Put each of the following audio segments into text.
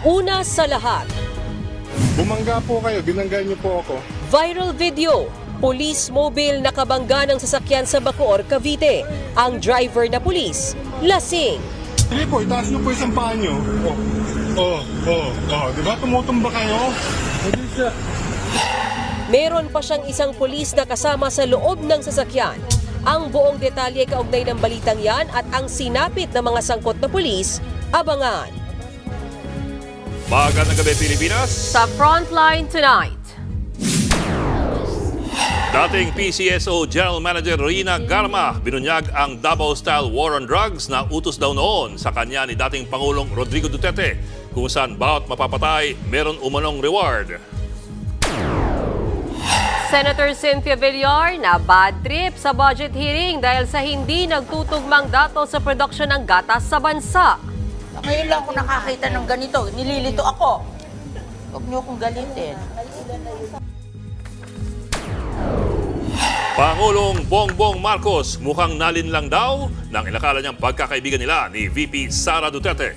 Una sa lahat, Bumangga po kayo, binangga niyo po ako. viral video. Police mobile nakabangga ng sasakyan sa Bacoor, Cavite. Ang driver na pulis, lasing. Sige po, itaas niyo po isang paa niyo. Di ba tumutumba kayo? Meron pa siyang isang pulis na kasama sa loob ng sasakyan. Ang buong detalye kaugnay ng balitang yan at ang sinapit ng mga sangkot na pulis, abangan. Magandang gabi, Pilipinas. Sa Frontline tonight. Dating PCSO General Manager Rina Garma binunyag ang Davao-style war on drugs na utos daw noon sa kanya ni dating Pangulong Rodrigo Duterte, kung saan bawat mapapatay meron umanong reward. Senator Cynthia Villar na bad trip sa budget hearing dahil sa hindi nagtutugmang datos sa produksyon ng gatas sa bansa. Ngayon lang ako nakakita ng ganito. Nililito ako. Huwag niyo akong galitin. Pangulong Bongbong Marcos mukhang nalinlang daw ng inakala niyang pagkakaibigan nila ni VP Sara Duterte.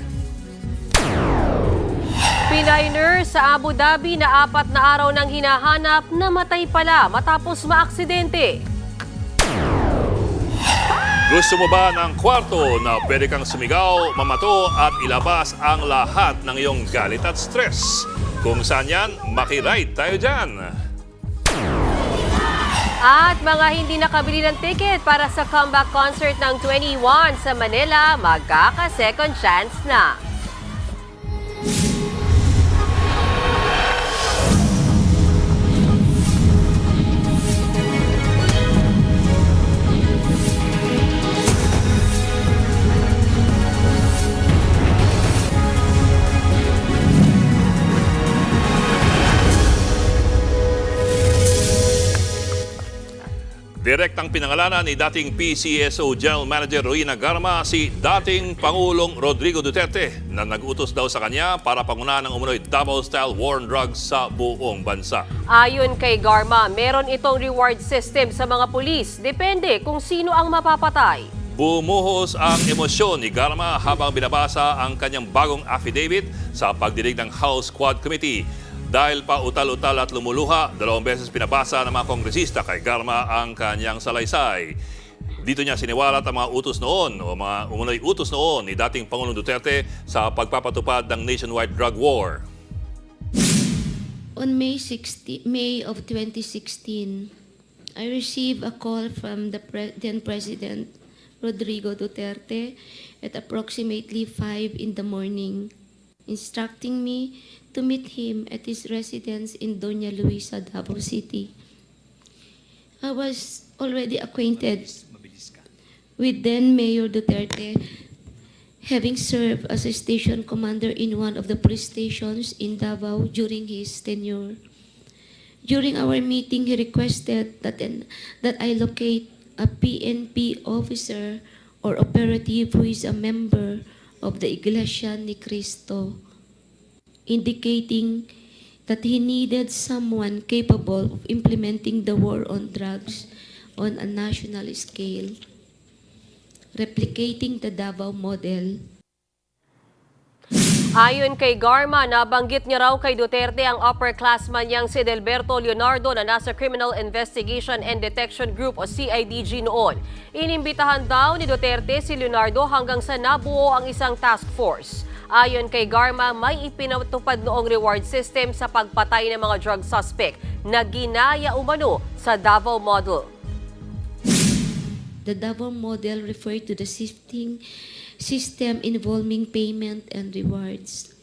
Pinay nurse sa Abu Dhabi na 4 na araw nang hinahanap, namatay pala matapos maaksidente. Gusto mo ba ng kwarto na pwede kang sumigaw, mamato at ilabas ang lahat ng iyong galit at stress? Kung saan yan, makiride tayo dyan. At mga hindi nakabili ng ticket para sa comeback concert ng 21 sa Manila, magkaka-second chance na. Direktang pinangalanan ni dating PCSO General Manager Rina Garma si dating Pangulong Rodrigo Duterte na nag-utos daw sa kanya para pangunahan ng umunoy Davao-style war on drugs sa buong bansa. Ayon kay Garma, meron itong reward system sa mga pulis. Depende kung sino ang mapapatay. Bumuhos ang emosyon ni Garma habang binabasa ang kanyang bagong affidavit sa pagdinig ng House Quad Committee. Dahil pa utal-utal at lumuluha, 2 beses pinabasa ng mga kongresista kay Garma ang kanyang salaysay. Dito niya siniwalat ang mga utos noon o mga umunoy utos noon ni dating Pangulong Duterte sa pagpapatupad ng nationwide drug war. On May of 2016, I received a call from the then President Rodrigo Duterte at approximately 5 in the morning, instructing me to meet him at his residence in Doña Luisa, Davao City. I was already acquainted with then Mayor Duterte, having served as a station commander in one of the police stations in Davao during his tenure. During our meeting, he requested that I locate a PNP officer or operative who is a member of the Iglesia ni Cristo, indicating that he needed someone capable of implementing the war on drugs on a national scale, replicating the Davao model. Ayon kay Garma, nabanggit niya raw kay Duterte ang upperclassman niyang si Delberto Leonardo na nasa Criminal Investigation and Detection Group o CIDG noon. Inimbitahan daw ni Duterte si Leonardo hanggang sa nabuo ang isang task force. Ayon kay Garma, may ipinatupad noong reward system sa pagpatay ng mga drug suspect na ginaya umano sa Davao Model. The Davao model referred to the system involving payment and rewards.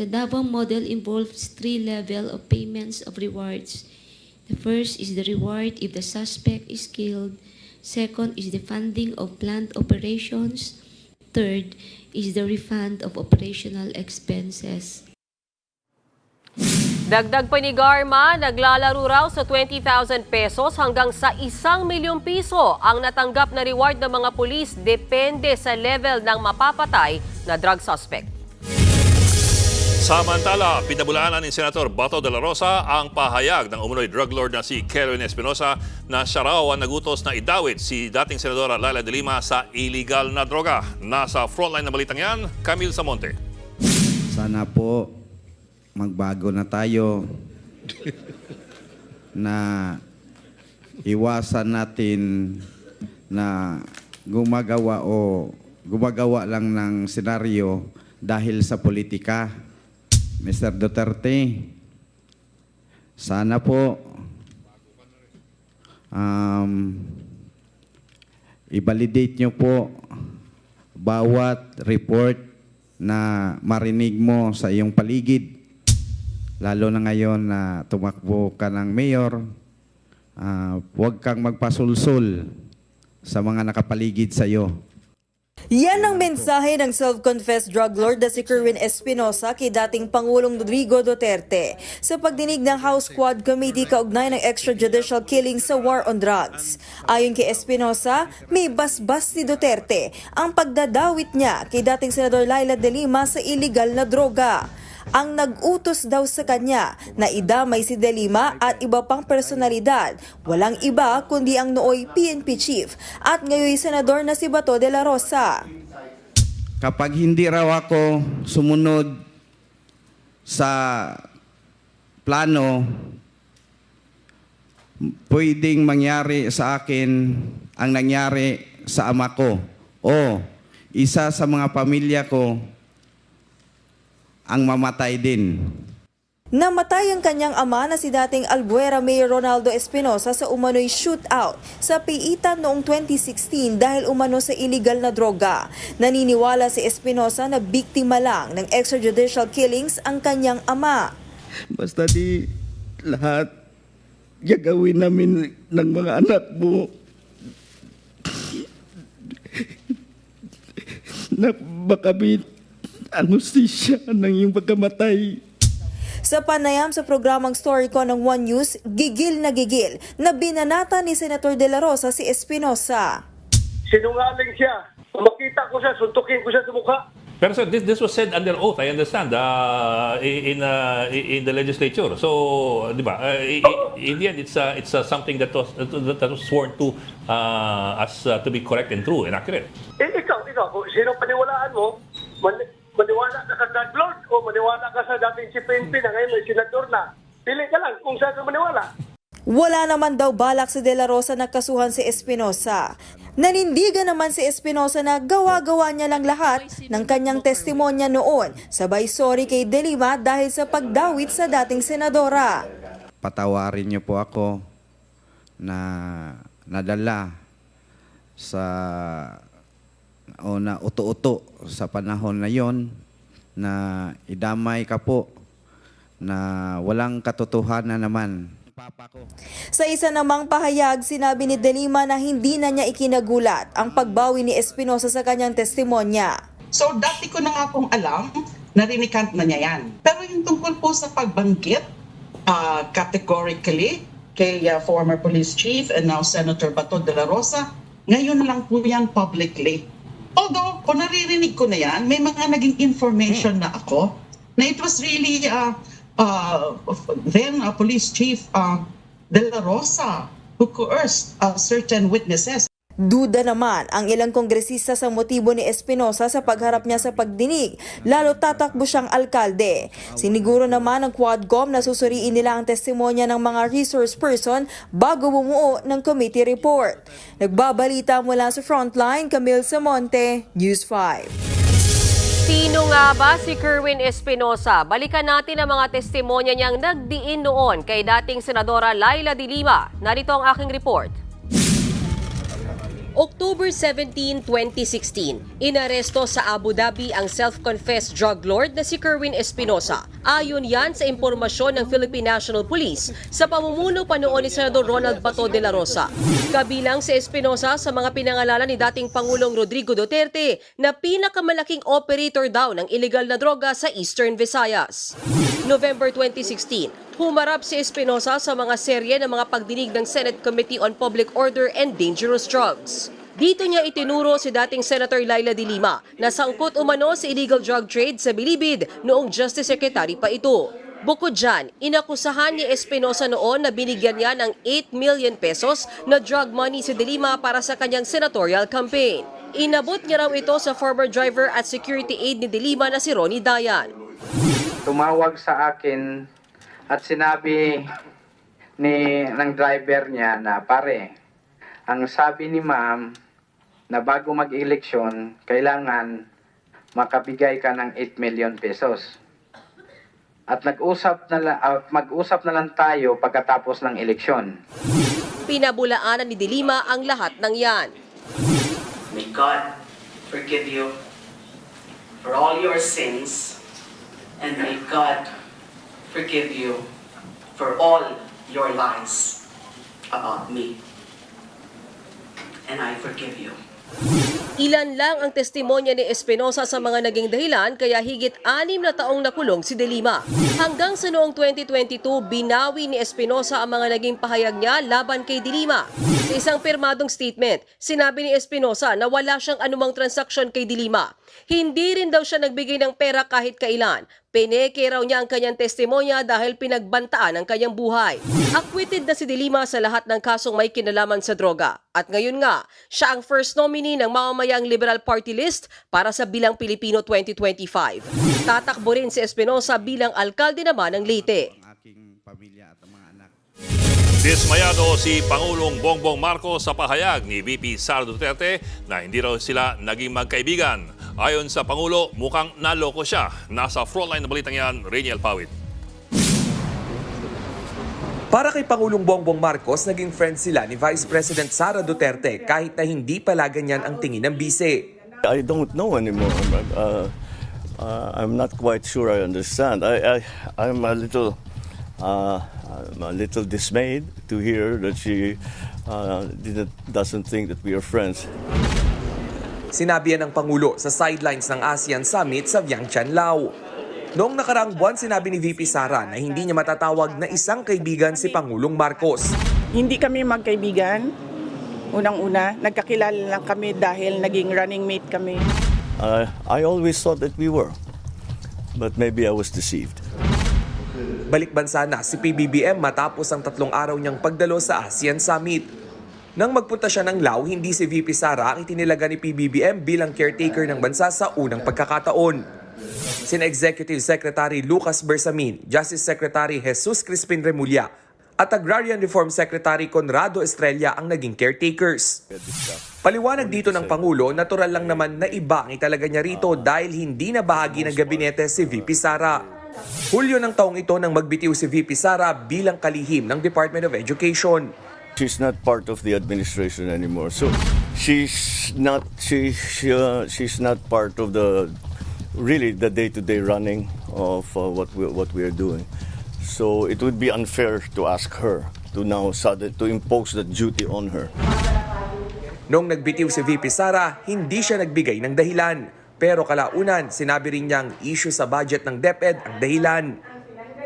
The Davao model involves 3 levels of payments of rewards. The first is the reward if the suspect is killed. Second is the funding of planned operations. Third is the refund of operational expenses. Dagdag pa ni Garma, naglalaro raw sa 20,000 pesos hanggang sa 1 milyong piso ang natanggap na reward ng mga pulis, depende sa level ng mapapatay na drug suspect. Samantala, pinabulaanan ni Senator Bato de la Rosa ang pahayag ng umunoy drug lord na si Kerwin Espinosa na siya raw ang nagutos na idawit si dating Senadora Laila de Lima sa illegal na droga. Nasa frontline na balitang yan, Camille Samonte. Sana po magbago na tayo na iwasan natin na gumagawa lang ng senaryo dahil sa politika. Mr. Duterte, sana po i-validate nyo po bawat report na marinig mo sa iyong paligid. Lalo na ngayon na tumakbo ka ng mayor, huwag kang magpasulsul sa mga nakapaligid sa iyo. Yan ang mensahe ng self-confessed drug lord na si Kerwin Espinosa kay dating Pangulong Rodrigo Duterte sa pagdinig ng House Quad Committee kaugnay ng extrajudicial killing sa war on drugs. Ayon kay Espinosa, may basbas ni Duterte ang pagdadawit niya kay dating Senador Laila de Lima sa illegal na droga. Ang nag-utos daw sa kanya na idamay si De Lima at iba pang personalidad, walang iba kundi ang nooy PNP chief at ngayon senador na si Bato de la Rosa. Kapag hindi raw ako sumunod sa plano, pwedeng mangyari sa akin ang nangyari sa ama ko o isa sa mga pamilya ko ang mamatay din. Namatay ang kanyang ama na si dating Albuera Mayor Ronaldo Espinosa sa umano'y shootout sa Piitan noong 2016 dahil umano sa illegal na droga. Naniniwala si Espinosa na biktima lang ng extrajudicial killings ang kanyang ama. Basta di lahat gagawin namin ng mga anak mo na makabit ang hustisya ng iyong pagkamatay. Sa panayam sa programang Story Ko ng One News, gigil na binanata ni Senator De La Rosa si Espinosa. Sinungaling siya. Makita ko siya, suntukin ko siya sa mukha. Pero sir, this was said under oath, I understand, in the legislature. So, di ba, in the end, it's something that was sworn to as to be correct and true and accurate. Ikaw, kung sino paniwalaan mo, maniwala ka sa drug lord o maniwala ka sa dating si PNP na ngayon may senador na. Pili ka lang kung saan ka maniwala. Wala naman daw balak si De La Rosa na kasuhan si Espinosa. Nanindigan naman si Espinosa na gawa-gawa niya lang lahat ng kanyang testimonya noon. Sabay sorry kay De Lima dahil sa pagdawit sa dating senadora. Patawarin niyo po ako na nadala sa o na uto-uto sa panahon na yon na idamay ka po na walang katotohanan naman. Sa isa namang pahayag, sinabi ni De Lima na hindi na niya ikinagulat ang pagbawi ni Espinosa sa kanyang testimonya. So dati ko na nga pong alam, narinikant na niya yan. Pero yung tungkol po sa pagbanggit, categorically, kay former police chief and now Senator Bato de la Rosa, ngayon lang po yan publicly. Although, kung naririnig ko na yan, may mga naging information na ako na it was really then police chief de la Rosa who coerced certain witnesses. Duda naman ang ilang kongresista sa motibo ni Espinosa sa pagharap niya sa pagdinig, lalo tatakbo siyang alkalde. Siniguro naman ng Quadcom na susuriin nila ang testimonya ng mga resource person bago bumuo ng committee report. Nagbabalita mula sa Frontline, Camille Samonte, News 5. Sino nga ba si Kerwin Espinosa? Balikan natin ang mga testimonya niyang nagdiin noon kay dating Senadora Laila de Lima. Narito ang aking report. October 17, 2016, inaresto sa Abu Dhabi ang self-confessed drug lord na si Kerwin Espinosa. Ayon yan sa impormasyon ng Philippine National Police sa pamumuno pa noon ni Senador Ronald Bato de la Rosa. Kabilang si Espinosa sa mga pinangalanan ni dating Pangulong Rodrigo Duterte na pinakamalaking operator daw ng illegal na droga sa Eastern Visayas. November 2016, humarap si Espinosa sa mga serye ng mga pagdinig ng Senate Committee on Public Order and Dangerous Drugs. Dito niya itinuro si dating Senator Laila de Lima na sangkot umano sa illegal drug trade sa Bilibid noong Justice Secretary pa ito. Bukod dyan, inakusahan ni Espinosa noon na binigyan niya ng 8 million pesos na drug money si de Lima para sa kanyang senatorial campaign. Inabot niya raw ito sa former driver at security aide ni de Lima na si Ronnie Dayan. tumawag sa akin at sinabi ng driver niya na, pare, ang sabi ni ma'am na bago mag-eleksyon, kailangan makabigay ka ng 8 million pesos. At mag-usap na lang tayo pagkatapos ng eleksyon. Pinabulaanan ni De Lima ang lahat ng yan. May God forgive you for all your sins, and may God forgive you for all your lies about me. And I forgive you. Ilan lang ang testimonya ni Espinosa sa mga naging dahilan kaya higit 6 na taong nakulong si De Lima. Hanggang sa noong 2022, binawi ni Espinosa ang mga naging pahayag niya laban kay De Lima. Sa isang pirmadong statement, sinabi ni Espinosa na wala siyang anumang transaksyon kay De Lima. Hindi rin daw siya nagbigay ng pera kahit kailan. Pineke raw niya ang kanyang testimonya dahil pinagbantaan ang kanyang buhay. Acquitted na si De Lima sa lahat ng kasong may kinalaman sa droga. At ngayon nga, siya ang first nominee ng mamamayang Liberal Party List para sa Bilang Pilipino 2025. Tatakbo rin si Espinosa bilang alkalde naman ng Leyte. Dismayado si Pangulong Bongbong Marcos sa pahayag ni VP Sara Duterte na hindi raw sila naging magkaibigan. Ayon sa Pangulo, mukhang naloko siya. Nasa frontline na balitang yan, Rainiel Pawit. Para kay Pangulong Bongbong Marcos, naging friend sila ni Vice President Sara Duterte kahit na hindi pala ganyan ang tingin ng bise. I don't know anymore. I'm not quite sure I understand. I'm a little dismayed to hear that she doesn't think that we are friends. Sinabi yan ng Pangulo sa sidelines ng ASEAN Summit sa Vientiane, Laos. Noong nakaraang buwan, sinabi ni VP Sara na hindi niya matatawag na isang kaibigan si Pangulong Marcos. Hindi kami magkaibigan. Unang-una, nagkakilala lang kami dahil naging running mate kami. I always thought that we were, but maybe I was deceived. Balik bansa na si PBBM matapos ang 3 araw niyang pagdalo sa ASEAN Summit. Nang magpunta siya ng Laos, hindi si VP Sara ang itinilaga ni PBBM bilang caretaker ng bansa sa unang pagkakataon. Sina Executive Secretary Lucas Bersamin, Justice Secretary Jesus Crispin Remulla at Agrarian Reform Secretary Conrado Estrella ang naging caretakers. Paliwanag dito ng Pangulo, natural lang naman na iba ang italaga niya rito dahil hindi na bahagi ng gabinete si VP Sara. Hulyo ng taong ito nang magbitiw si VP Sara bilang kalihim ng Department of Education. She's not part of the administration anymore, so she's not part of the day-to-day running of what we are doing. So it would be unfair to ask her to impose that duty on her. Noong nagbitiw si VP Sara, hindi siya nagbigay ng dahilan. Pero kalaunan, sinabi rin niyang issue sa budget ng DepEd ang dahilan.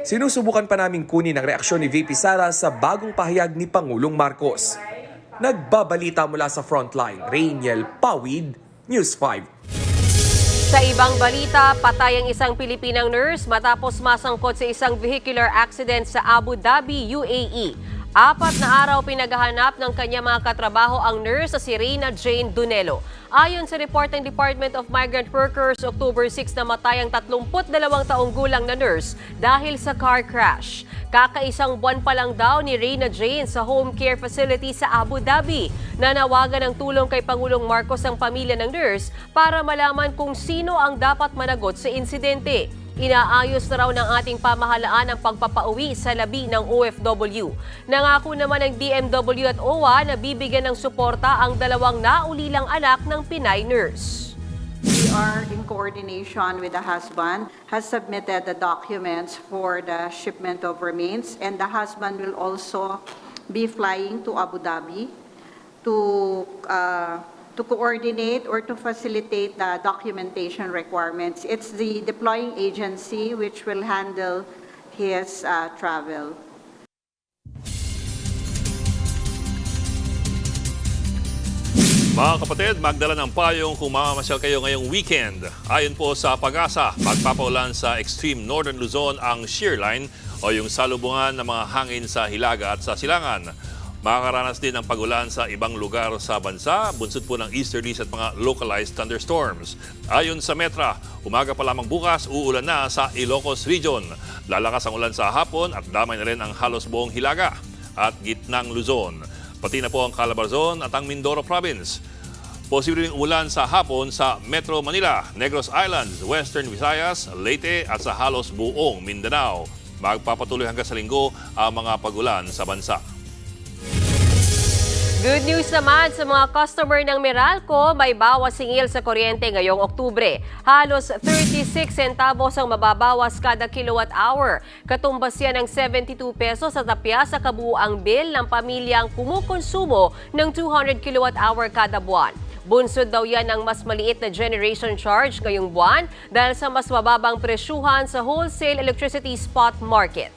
Sinusubukan pa namin kunin ang reaksyon ni VP Sara sa bagong pahayag ni Pangulong Marcos. Nagbabalita mula sa Frontline, Rainiel Pawid, News 5. Sa ibang balita, patay ang isang Pilipinang nurse matapos masangkot sa isang vehicular accident sa Abu Dhabi, UAE. 4 na araw pinaghahanap ng kanyang mga katrabaho ang nurse na si Reyna Jane Dunelo. Ayon sa report ng Department of Migrant Workers, October 6 namatay ang 32 taong gulang na nurse dahil sa car crash. Kakaisang buwan pa lang daw ni Reyna Jane sa home care facility sa Abu Dhabi. Nanawagan ng tulong kay Pangulong Marcos ang pamilya ng nurse para malaman kung sino ang dapat managot sa insidente. Inaayos na raw ng ating pamahalaan ang pagpapauwi sa labi ng OFW. Nangako naman ng DMW at OWA na bibigyan ng suporta ang 2 naulilang anak ng Pinay nurse. We are in coordination with the husband, has submitted the documents for the shipment of remains, and the husband will also be flying to Abu Dhabi to coordinate or to facilitate the documentation requirements. It's the deploying agency which will handle his travel. Mga kapatid, magdala ng payong kung mamamasyal kayo ngayong weekend. Ayon po sa Pag-asa, magpapaulan sa extreme northern Luzon ang shear line o yung salubungan ng mga hangin sa Hilaga at sa Silangan. Makakaranas din ng pagulan sa ibang lugar sa bansa, bunsod po ng easterlies at mga localized thunderstorms. Ayon sa Metra, umaga pa lamang bukas, uulan na sa Ilocos Region. Lalakas ang ulan sa hapon at damay na rin ang halos buong Hilaga at gitnang Luzon. Pati na po ang Calabarzon at ang Mindoro Province. Posible rin ulan sa hapon sa Metro Manila, Negros Islands, Western Visayas, Leyte at sa halos buong Mindanao. Magpapatuloy hanggang sa linggo ang mga pagulan sa bansa. Good news naman sa mga customer ng Meralco, may bawas singil sa kuryente ngayong Oktubre. Halos 36 centavos ang mababawas kada kilowatt hour. Katumbas yan ng 72 pesos sa tapya sa kabuuang bill ng pamilyang kumukonsumo ng 200 kilowatt hour kada buwan. Bunsod daw yan ng mas maliit na generation charge ngayong buwan dahil sa mas mababang presyuhan sa wholesale electricity spot market.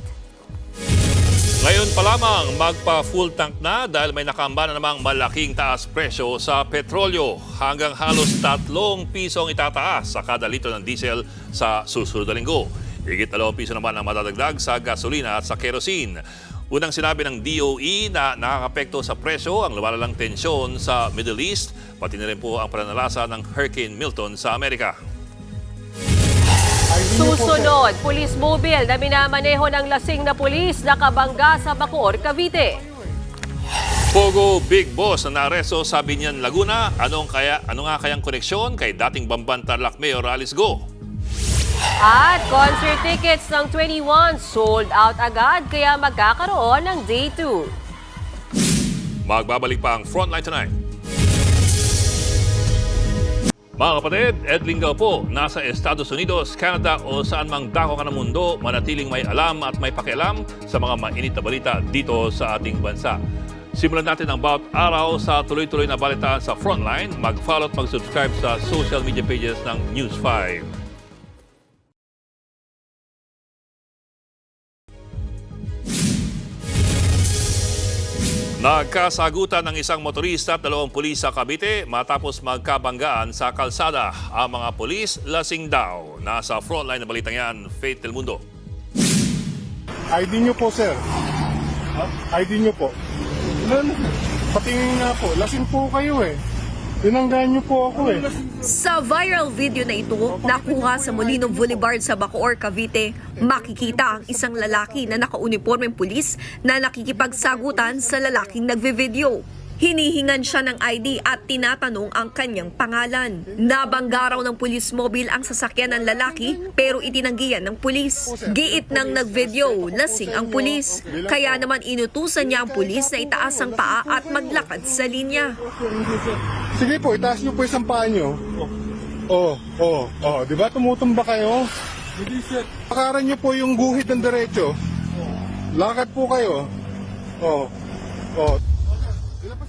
Ngayon pa lamang magpa-full tank na dahil may nakamba na namang malaking taas presyo sa petrolyo. Hanggang halos 3 pisong itataas sa kada litro ng diesel sa susunod na linggo. Higit 2 piso naman ang madadagdag sa gasolina at sa kerosene. Unang sinabi ng DOE na nakakapekto sa presyo ang lumalalang tensyon sa Middle East, pati na rin po ang pananalasa ng Hurricane Milton sa Amerika. Susunod, police mobile na minamaneho ng lasing na pulis nakabangga sa Bacoor, Cavite. Pogo Big Boss na naaresto sa Binyan, Laguna. Ano nga kayang koneksyon kay dating Bamban Tarlac Mayor Alice Go? At concert tickets ng 21 sold out agad kaya magkakaroon ng Day 2. Magbabalik pa ang Frontline Tonight. Mga kapatid, Ed Lingaw po, nasa Estados Unidos, Canada o saan mang dako ka ng mundo, manatiling may alam at may pakialam sa mga mainit na balita dito sa ating bansa. Simulan natin ang bawat araw sa tuloy-tuloy na balitaan sa Frontline. Mag-follow at mag-subscribe sa social media pages ng News 5. Nagkasagutan ng isang motorista at 2 pulis sa Cavite matapos magkabanggaan sa kalsada. Ang mga pulis lasing daw. Nasa Frontline na balitang yan, Faith Del Mundo. ID nyo po, sir. ID nyo po. Patingin nga po. Lasing po kayo eh. Tinanggaan nyo po ako eh. Sa viral video na ito, nakuha sa Molino Boulevard sa Bacoor, Cavite, makikita ang isang lalaki na nakaunipormeng pulis na nakikipagsagutan sa lalaking nagve-video. Hinihingan siya ng ID at tinatanong ang kanyang pangalan. Nabangga raw ng pulis mobile ang sasakyan ng lalaki pero itinanggihan ng pulis. Giit ng nagvideo, lasing ang pulis. Kaya naman inutusan niya ang pulis na itaas ang paa at maglakad sa linya. Sige po, itaas nyo po isang paa nyo. Di ba tumutumba kayo? Pakaran nyo po yung guhit ng diretso. Lakad po kayo.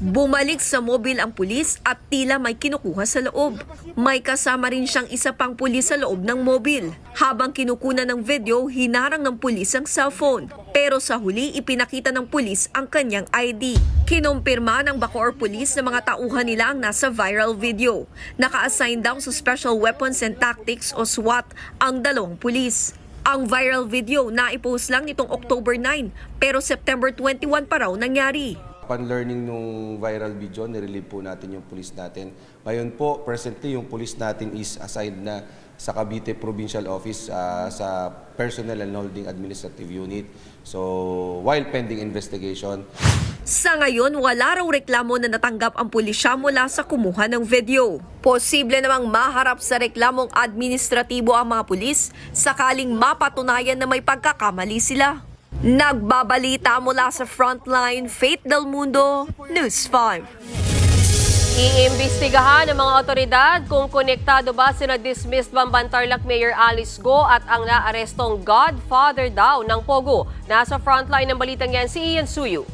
Bumalik sa mobil ang pulis at tila may kinukuha sa loob. May kasama rin siyang isa pang pulis sa loob ng mobil. Habang kinukunan ng video, hinarang ng pulis ang cellphone. Pero sa huli, ipinakita ng pulis ang kanyang ID. Kinumpirma ng Bacoor Police na mga tauhan nila ang nasa viral video. Naka-assign daw sa Special Weapons and Tactics o SWAT ang 2 pulis. Ang viral video na-ipost lang nitong October 9 pero September 21 pa raw nangyari. Upon learning nung viral video, nirelieve po natin yung police natin. Ngayon po, presently, yung police natin is assigned na sa Cavite Provincial Office sa Personnel and Holding Administrative Unit. So, while pending investigation. Sa ngayon, wala raw reklamo na natanggap ang pulisya mula sa kumuha ng video. Posible namang maharap sa reklamong administratibo ang mga pulis sakaling mapatunayan na may pagkakamali sila. Nagbabalita mula sa Frontline, Faith Del Mundo, News 5. Iimbestigahan ng mga otoridad kung konektado ba sina dismissed Bamban Tarlac Mayor Alice Go at ang naarestong godfather daw ng Pogo. Nasa Frontline ng balitang yan si Ian Suyu.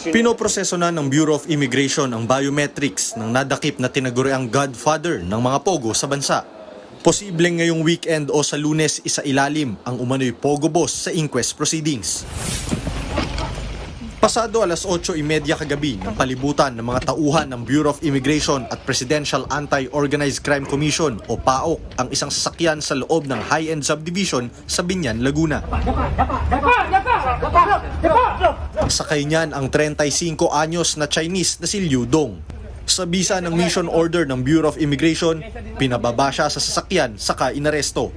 Pinoproseso na ng Bureau of Immigration ang biometrics ng nadakip na tinaguriang godfather ng mga Pogo sa bansa. Posibleng ngayong weekend o sa Lunes isailalim ang umano'y Pogo boss sa inquest proceedings. Pasado alas 8:30 kagabi ng palibutan ng mga tauhan ng Bureau of Immigration at Presidential Anti-Organized Crime Commission o PAOK ang isang sasakyan sa loob ng high-end subdivision sa Binyan, Laguna. Sakay niyan ang 35 anyos na Chinese na si Liu Dong. Sa bisa ng mission order ng Bureau of Immigration, pinababa siya sa sasakyan saka inaresto.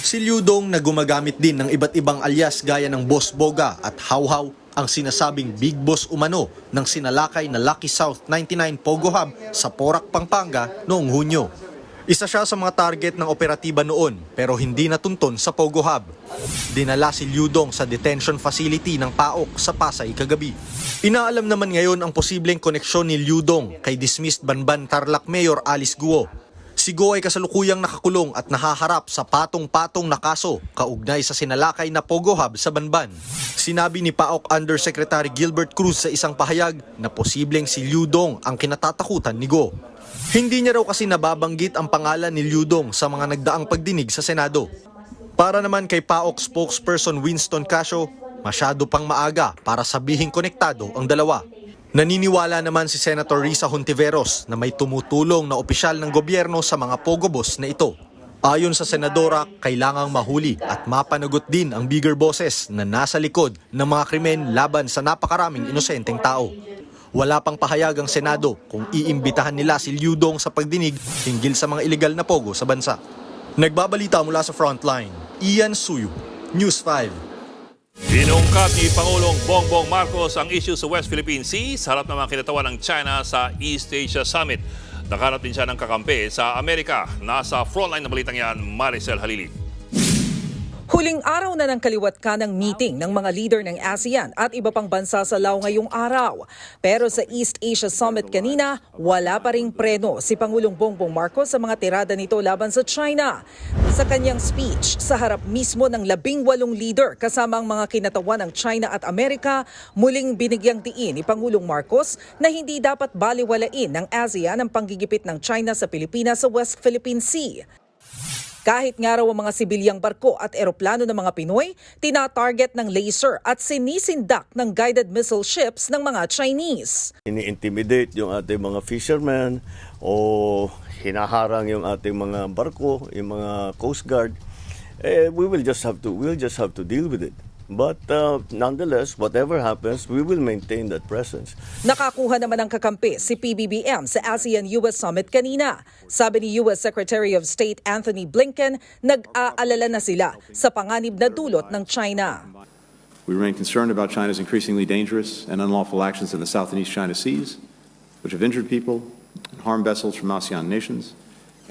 Si Liu Dong na gumagamit din ng iba't ibang alias gaya ng Boss Boga at Hawhaw, ang sinasabing big boss umano ng sinalakay na Lucky South 99 Pogo Hub sa Porac, Pampanga noong Hunyo. Isa siya sa mga target ng operatiba noon pero hindi natunton sa Pogo Hub. Dinala si Liu Dong sa detention facility ng PAOK sa Pasay kagabi. Inaalam naman ngayon ang posibleng koneksyon ni Liu Dong kay dismissed Banban Tarlac Mayor Alice Guo. Si Guo ay kasalukuyang nakakulong at nahaharap sa patong-patong na kaso kaugnay sa sinalakay na Pogo Hub sa Banban. Sinabi ni PAOK Undersecretary Gilbert Cruz sa isang pahayag na posibleng si Liu Dong ang kinatatakutan ni Guo. Hindi niya raw kasi nababanggit ang pangalan ni Liu Dong sa mga nagdaang pagdinig sa Senado. Para naman kay PAOK spokesperson Winston Casio, masyado pang maaga para sabihing konektado ang dalawa. Naniniwala naman si Senator Risa Hontiveros na may tumutulong na opisyal ng gobyerno sa mga Pogo boss na ito. Ayon sa senadora, kailangang mahuli at mapanagot din ang bigger bosses na nasa likod ng mga krimen laban sa napakaraming inosenteng tao. Wala pang pahayag ang Senado kung iimbitahan nila si Liu Dong sa pagdinig hinggil sa mga illegal na pogo sa bansa. Nagbabalita mula sa Frontline, Ian Suyu, News 5. Inungkat ni Pangulong Bongbong Marcos ang issue sa West Philippine Sea sa harap ng mga kinatawan ng China sa East Asia Summit. Nakaharap din siya ng kakampi sa Amerika. Nasa Frontline na balitang yan, Maricel Halili. Huling araw na ng kaliwat-kanang meeting ng mga leader ng ASEAN at iba pang bansa sa Laos ngayong araw. Pero sa East Asia Summit kanina, wala pa ring preno si Pangulong Bongbong Marcos sa mga tirada nito laban sa China. Sa kanyang speech, sa harap mismo ng 18 leader kasama ang mga kinatawan ng China at Amerika, muling binigyang diin ni Pangulong Marcos na hindi dapat baliwalain ng ASEAN ang panggigipit ng China sa Pilipinas sa West Philippine Sea. Kahit nga raw ang mga sibilyang barko at eroplano ng mga Pinoy, tina-target ng laser at sinisindak ng guided missile ships ng mga Chinese. Ini-intimidate yung ating mga fishermen o hinaharang yung ating mga barko, yung mga Coast Guard. We'll just have to deal with it. But nonetheless, whatever happens, we will maintain that presence. Nakakuha naman ng kakampi si PBBM sa ASEAN-US Summit kanina. Sabi ni US Secretary of State Anthony Blinken, nag-aalala na sila sa panganib na dulot ng China. We remain concerned about China's increasingly dangerous and unlawful actions in the South and East China Seas, which have injured people and harmed vessels from ASEAN nations,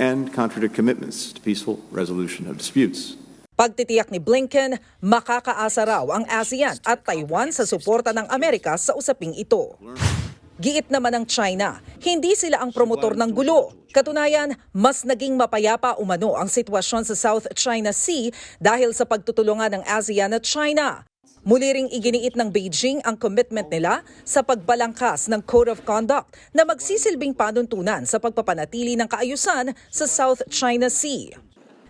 and contradict commitments to peaceful resolution of disputes. Pagtitiyak ni Blinken, makakaasa raw ang ASEAN at Taiwan sa suporta ng Amerika sa usaping ito. Giit naman ng China, hindi sila ang promotor ng gulo. Katunayan, mas naging mapayapa umano ang sitwasyon sa South China Sea dahil sa pagtutulungan ng ASEAN at China. Muli ring iginiit ng Beijing ang commitment nila sa pagbalangkas ng Code of Conduct na magsisilbing panuntunan sa pagpapanatili ng kaayusan sa South China Sea.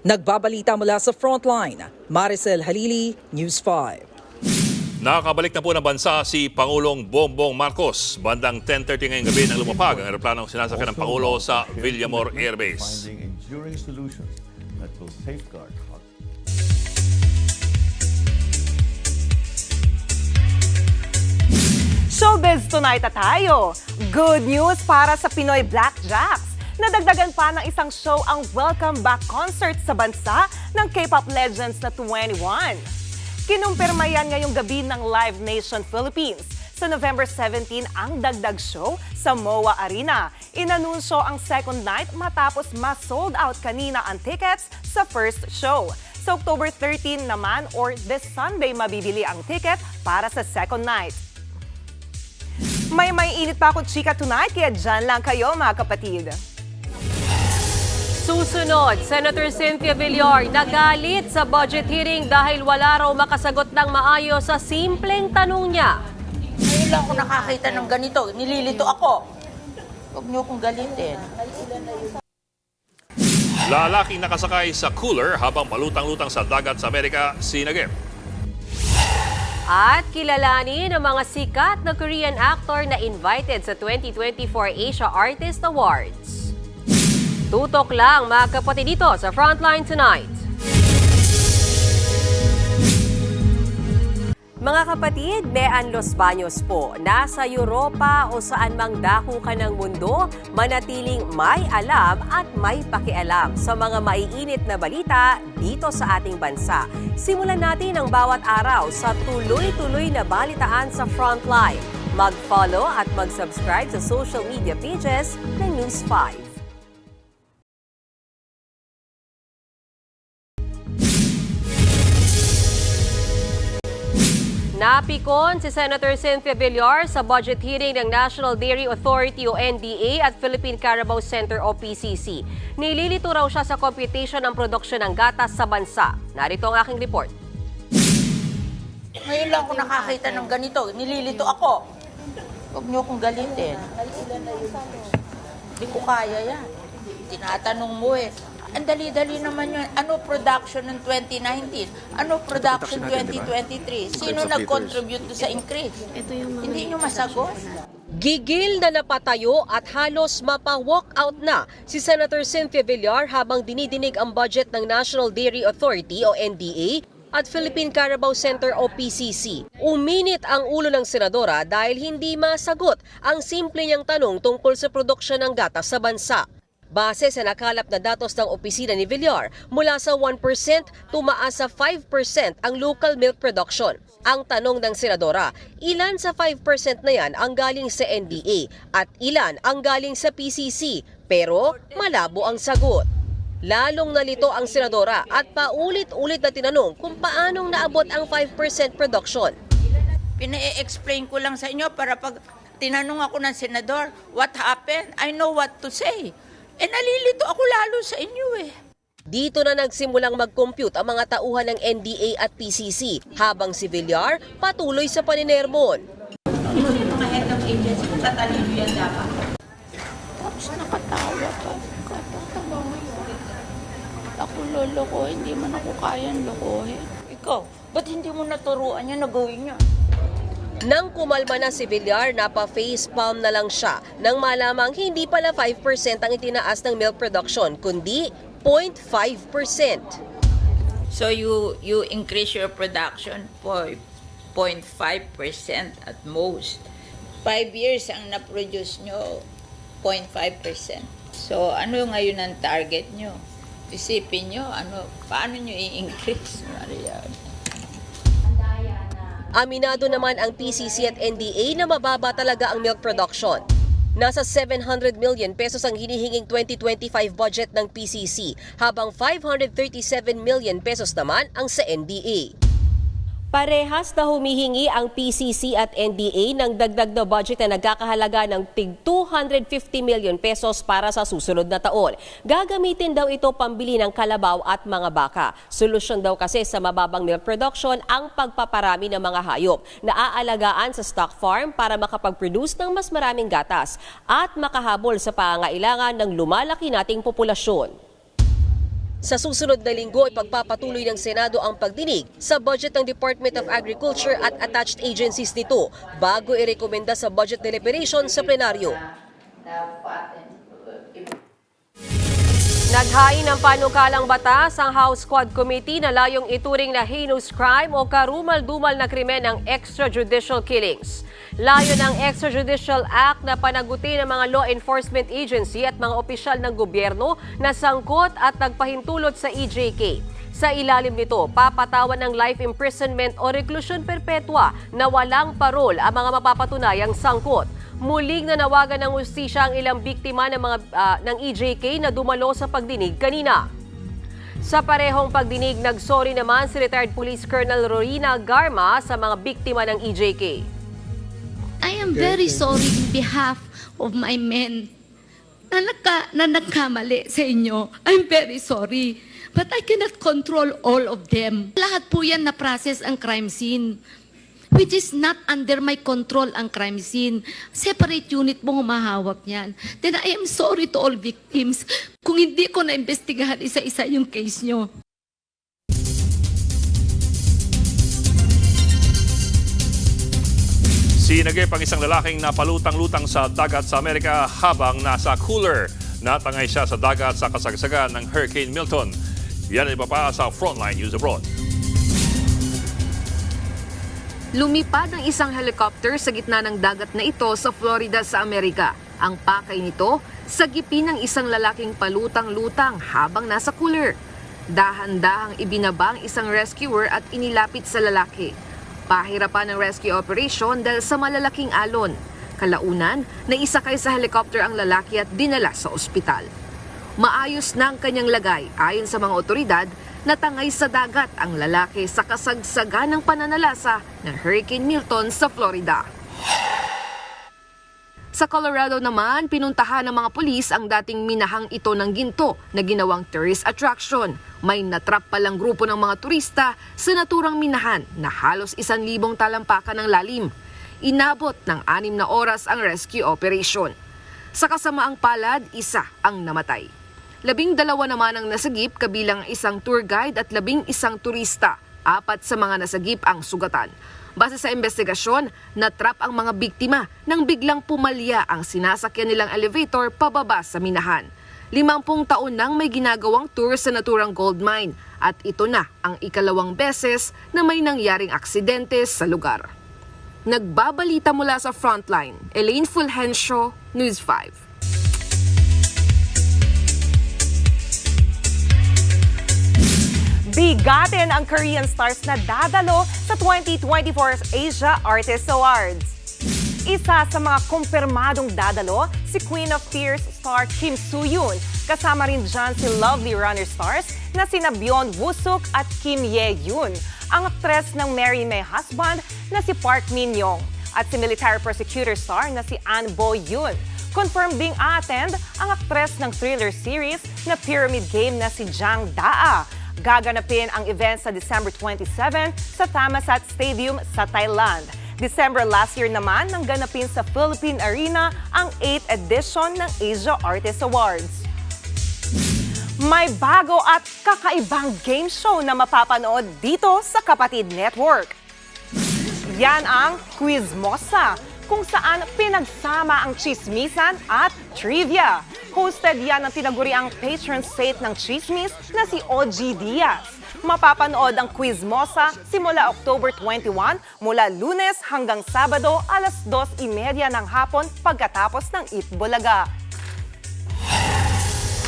Nagbabalita mula sa Frontline, Maricel Halili, News 5. Nakabalik na po ng bansa si Pangulong Bongbong Marcos. Bandang 10:30 ngayong gabi nang lumapag ang eroplanong sinasakyan ng Pangulo sa Villamor Air Base. Showbiz tonight at tayo. Good news para sa Pinoy Blackjacks. Nadagdagan pa ng isang show ang welcome back concert sa bansa ng K-pop legends na 21. Kinumpirma yan ngayong gabi ng Live Nation Philippines. Sa November 17 ang dagdag show sa MOA Arena. Inanunsyo ang second night matapos ma-sold out kanina ang tickets sa first show. Sa October 13 naman or this Sunday mabibili ang ticket para sa second night. May init pa ako chika tonight kaya dyan lang kayo mga kapatid. Susunod, Senator Cynthia Villar nagalit sa budget hearing dahil wala raw makasagot ng maayos sa simpleng tanong niya. Ngayon lang ako nakakita ng ganito. Nililito ako. Huwag niyo akong galitin. Lalaking nakasakay sa cooler habang palutang-lutang sa dagat sa Amerika, sinagip. At kilalanin ang mga sikat na Korean actor na invited sa 2024 Asia Artist Awards. Tutok lang mga kapatid dito sa Frontline Tonight. Mga kapatid, Mean Los Baños po. Nasa Europa o saan mang dako ka ng mundo, manatiling may alam at may pakialam sa mga maiinit na balita dito sa ating bansa. Simulan natin ang bawat araw sa tuloy-tuloy na balitaan sa Frontline. Mag-follow at mag-subscribe sa social media pages ng News 5. Napikon si Senator Cynthia Villar sa budget hearing ng National Dairy Authority o NDA at Philippine Carabao Center o PCC. Nililito raw siya sa computation ng produksyon ng gatas sa bansa. Narito ang aking report. Ngayon lang ako nakakita ng ganito. Nililito ako. Huwag niyo akong galitin. Hindi ko kaya yan. Tinatanong mo eh. Ang dali-dali naman yun. Ano production ng 2019? Ano production 2023? Sino nag-contribute sa increase? Hindi nyo masagot. Gigil na napatayo at halos mapa-walkout na si Senator Cynthia Villar habang dinidinig ang budget ng National Dairy Authority o NDA at Philippine Carabao Center o PCC. Uminit ang ulo ng senadora dahil hindi masagot ang simple niyang tanong tungkol sa produksyon ng gatas sa bansa. Base sa nakalap na datos ng opisina ni Villar, mula sa 1% tumaas sa 5% ang local milk production. Ang tanong ng senadora, ilan sa 5% na yan ang galing sa NDA at ilan ang galing sa PCC? Pero malabo ang sagot. Lalong nalito ang senadora at paulit-ulit na tinanong kung paanong naabot ang 5% production. Pina-explain ko lang sa inyo para pag tinanong ako ng senador, what happened? I know what to say. Nalilito ako lalo sa inyo eh. Dito na nagsimulang mag-compute ang mga tauhan ng NDA at PCC habang si Villar patuloy sa paninermon. Mga head of agency, tatalino yan dapat. Tapos nakatawa pa. Ako lolo ko, hindi man ako kayang lokohin. Ikaw, ba't hindi mo naturuan yan na gawin niya? Nang kumalma na si Villar, napa-facepalm na lang siya nang malamang hindi pala 5% ang itinaas ng milk production, kundi 0.5%. So you increase your production for 0.5% at most. 5 years ang na-produce nyo, 0.5%. So ano ngayon ang target nyo? Isipin nyo, paano nyo i-increase? Maria? Aminado naman ang PCC at NDA na mababa talaga ang milk production. Nasa 700 million pesos ang hinihinging 2025 budget ng PCC, habang 537 million pesos naman ang sa NDA. Parehas na humihingi ang PCC at NDA ng dagdag na budget na nagkakahalaga ng tig 250 million pesos para sa susunod na taon. Gagamitin daw ito pambili ng kalabaw at mga baka. Solusyon daw kasi sa mababang milk production ang pagpaparami ng mga hayop na aalagaan sa stock farm para makapag-produce ng mas maraming gatas at makahabol sa pangangailangan ng lumalaki nating populasyon. Sa susunod na linggo, ipagpapatuloy ng Senado ang pagdinig sa budget ng Department of Agriculture at attached agencies nito bago irekomenda sa budget deliberation sa plenaryo. Naghain ng panukalang batas ang House Quad Committee na layong ituring na heinous crime o karumal-dumal na krimen ng extrajudicial killings. Layo ng Extrajudicial Act na panagutin ng mga law enforcement agency at mga opisyal ng gobyerno na sangkot at nagpahintulot sa EJK. Sa ilalim nito, papatawan ng life imprisonment o reklusyon perpetua na walang parol ang mga mapapatunayang sangkot. Muling nanawagan ng hustisya ang ilang biktima ng EJK na dumalo sa pagdinig kanina. Sa parehong pagdinig, nagsorry naman si retired Police Colonel Rorina Garma sa mga biktima ng EJK. I am very sorry in behalf of my men na nagkamali sa inyo. I'm very sorry. But I cannot control all of them. Lahat po yan na process ang crime scene. Which is not under my control ang crime scene. Separate unit mo humahawak niyan. Then I am sorry to all victims kung hindi ko na-investigahan isa-isa yung case nyo. Sinagip ang isang lalaking napalutang-lutang sa dagat sa Amerika habang nasa cooler. Natangay siya sa dagat sa kasagsagan ng Hurricane Milton. Yan ay ipapa sa Frontline News Abroad. Lumipad ang isang helicopter sa gitna ng dagat na ito sa Florida sa Amerika. Ang pakay nito, sagipin ng isang lalaking palutang-lutang habang nasa cooler. Dahan-dahang ibinaba ang isang rescuer at inilapit sa lalaki. Pahirapan ng rescue operation dahil sa malalaking alon. Kalaunan, naisakay sa helicopter ang lalaki at dinala sa ospital. Maayos na ang kanyang lagay ayon sa mga otoridad. Natangay sa dagat ang lalaki sa kasagsagan ng pananalasa ng Hurricane Milton sa Florida. Sa Colorado naman, pinuntahan ng mga pulis ang dating minahang ito ng ginto na ginawang tourist attraction. May natrap palang grupo ng mga turista sa naturang minahan na halos 1,000 talampakan ng lalim. Inabot ng 6 na oras ang rescue operation. Sa kasamaang palad, 1 ang namatay. 12 naman ang nasagip kabilang isang tour guide at 11 turista. 4 sa mga nasagip ang sugatan. Base sa investigasyon, natrap ang mga biktima nang biglang pumalya ang sinasakyan nilang elevator pababa sa minahan. 50 taon nang may ginagawang tour sa naturang gold mine at ito na ang ikalawang beses na may nangyaring aksidente sa lugar. Nagbabalita mula sa Frontline, Elaine Fulgencio, News 5. Bigatin ang Korean stars na dadalo sa 2024 Asia Artist Awards. Isa sa mga kumpirmadong dadalo, si Queen of Tears star Kim Soo-yoon. Kasama rin dyan si Lovely Runner stars na sina Byeon Woo-suk at Kim Ye-yoon. Ang aktres ng Marry My Husband na si Park Min-young at si military prosecutor star na si An Bo-yoon. Confirmed ding attend ang aktres ng thriller series na Pyramid Game na si Jang Da-ah. Gaganapin ang event sa December 27 sa Thammasat Stadium sa Thailand. December last year naman nang ganapin sa Philippine Arena ang 8th edition ng Asia Artist Awards. May bago at kakaibang game show na mapapanood dito sa Kapatid Network. Yan ang Quizmosa, kung saan pinagsama ang chismisan at trivia. Hosted yan ng tinaguriang patron saint ng chismis na si OG Diaz. Mapapanood ang Quizmosa simula October 21 mula Lunes hanggang Sabado alas 2:30 ng hapon pagkatapos ng Itbulaga.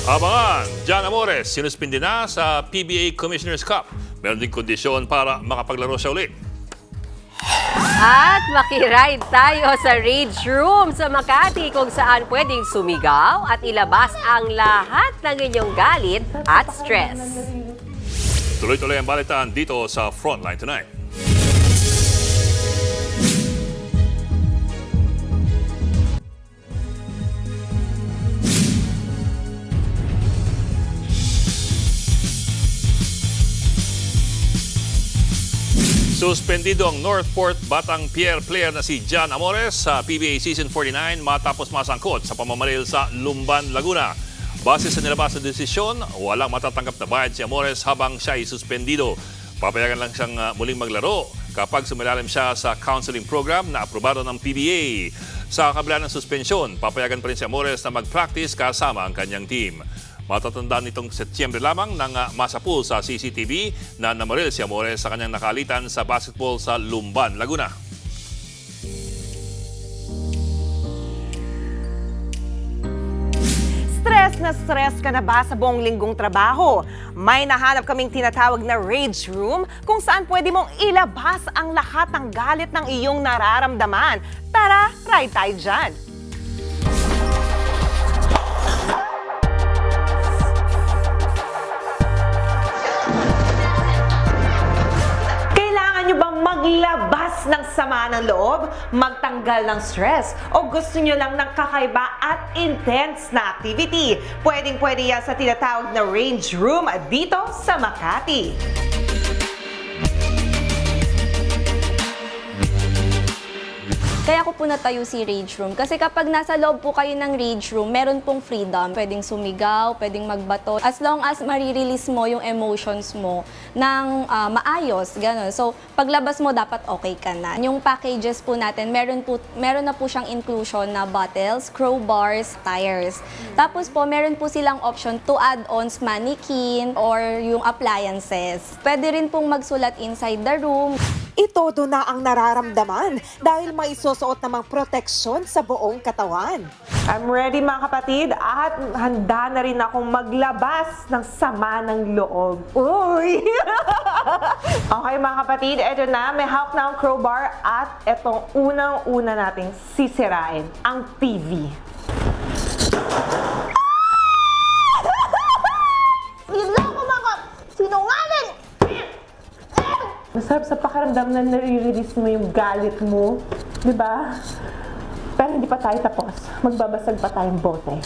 Abangan, Jan Amores, sinuspindi na sa PBA Commissioner's Cup. Meron din kondisyon para makapaglaro siya ulit. At makiride tayo sa Rage Room sa Makati kung saan pwedeng sumigaw at ilabas ang lahat ng inyong galit at stress. Tuloy-tuloy ang balitaan dito sa Frontline Tonight. Suspendido ang Northport Batang Pier player na si Jan Amores sa PBA Season 49 matapos masangkot sa pamamaril sa Lumban, Laguna. Base sa nilabas na desisyon, walang matatanggap na bayad si Amores habang siya ay suspendido. Papayagan lang siyang muling maglaro kapag sumilalim siya sa counseling program na aprobado ng PBA. Sa kabila ng suspensyon, papayagan pa rin si Amores na mag-practice kasama ang kanyang team. Matatandaan nitong Setyembre lamang nang masapul sa CCTV na namaril si Amores sa kanyang nakalitan sa basketball sa Lumban, Laguna. Stress na stress ka na ba sa buong linggong trabaho? May nahanap kaming tinatawag na Rage Room kung saan pwede mong ilabas ang lahat ng galit ng iyong nararamdaman. Tara, ride tayo dyan! Maglabas ng sama ng loob, magtanggal ng stress, o gusto nyo lang ng kakaiba at intense na activity? Pwedeng-pwede yan sa tinatawag na Rage Room dito sa Makati. Kaya ko po natayo si Rage Room. Kasi kapag nasa loob po kayo ng Rage Room, meron pong freedom. Pwedeng sumigaw, pwedeng magbato. As long as marirelease mo yung emotions mo ng maayos, gano'n. So, paglabas mo, dapat okay ka na. Yung packages po natin, meron na po siyang inclusion na bottles, crowbars, tires. Tapos po, meron po silang option to add-ons mannequin or yung appliances. Pwede rin pong magsulat inside the room. itodo na ang nararamdaman dahil may isusuot namang proteksyon sa buong katawan. I'm ready mga kapatid at handa na rin akong maglabas ng sama ng loob. Uy! Okay mga kapatid, eto na, may hawak na ang crowbar at etong unang-una nating sisirain, ang TV. Sinungaling! Masarap sa pakiramdam na nare-release mo yung galit mo, di ba? Pero hindi pa tayo tapos. Magbabasag pa tayong bote.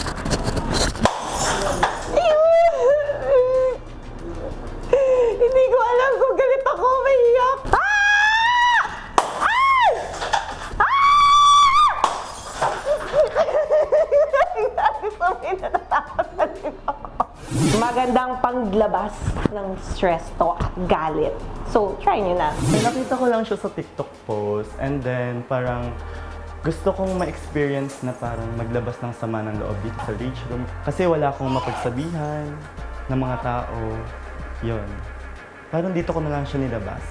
Hindi ko alam kung galit ako, maiyak. Magandang panglabas ng stress to at galit. So, try nyo na. Nakita ko lang siya sa TikTok post and then parang gusto kong ma-experience na parang maglabas ng sama ng loob dito sa rage room kasi wala akong mapagsabihan ng mga tao. Yun. Parang dito ko na lang siya nilabas.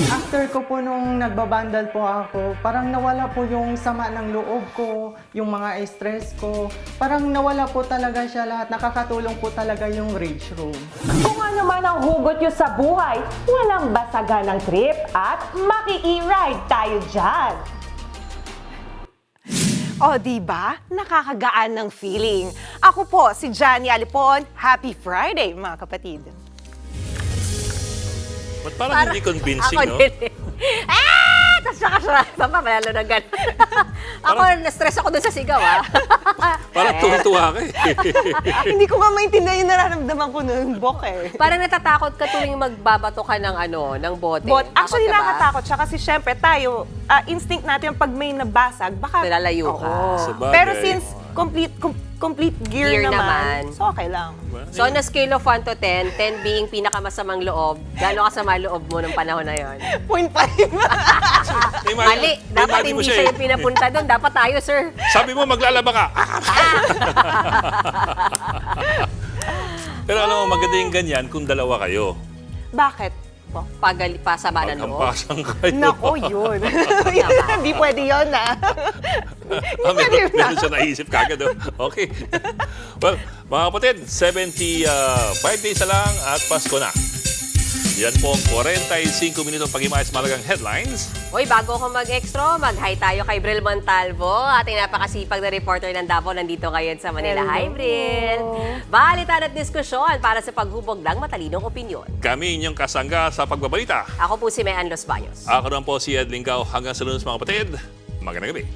After ko po nung nagbabandal po ako, parang nawala po yung sama ng loob ko, yung mga stress ko. Parang nawala po talaga siya lahat. Nakakatulong po talaga yung rage room. Kung ano man ang hugot nyo sa buhay, walang basagan ng trip at maki-e-ride tayo dyan. O, diba? Nakakagaan ng feeling. Ako po, si Johnny Alipon. Happy Friday, mga kapatid. Ba't parang hindi convincing, no? Tapos nakasarasa pa, malalo na gano'n. Ako, na-stress ako dun sa sigaw, Parang tuwa ka eh. Hindi ko nga maintindihan yung nararamdaman ko ng bok eh. Parang natatakot ka tuwing magbabato ka ng ng bote. Actually, Takot ka ba? nakakatakot siya kasi syempre tayo, instinct natin pag may nabasag, baka... Nalalayo ka. Sabagay. Pero since complete gear naman, so okay lang. So, on a scale of 1 to 10, 10 being pinakamasamang loob, gaano kasama loob mo nung panahon na yon? 0.5. Mali. Dapat hindi siya yung pinapunta doon. Dapat tayo, sir. Sabi mo, maglalaba ka. Pero alam mo, maganda yung ganyan kung dalawa kayo. Bakit? Pasama ng loob. Magkampasang kayo. Nako, yun. Hindi pwede yun, Meron siya naisip kagad. Okay. Well, mga kapatid, 75 days na lang at Pasko na. Yan po ang 45 minutong pag-imayos malagang headlines. Uy, bago ko mag-extra, mag-hi tayo kay Bril Montalvo, ating napakasipag na reporter ng Davao, nandito ngayon sa Manila. Hi, Bril! Balitan at diskusyon para sa paghubog ng matalinong opinyon. Kami inyong kasangga sa pagbabalita. Ako po si Mayan Los Baños. Ako naman po si Ed Linggao. Hanggang sa Lunes mga kapatid, magandang gabi.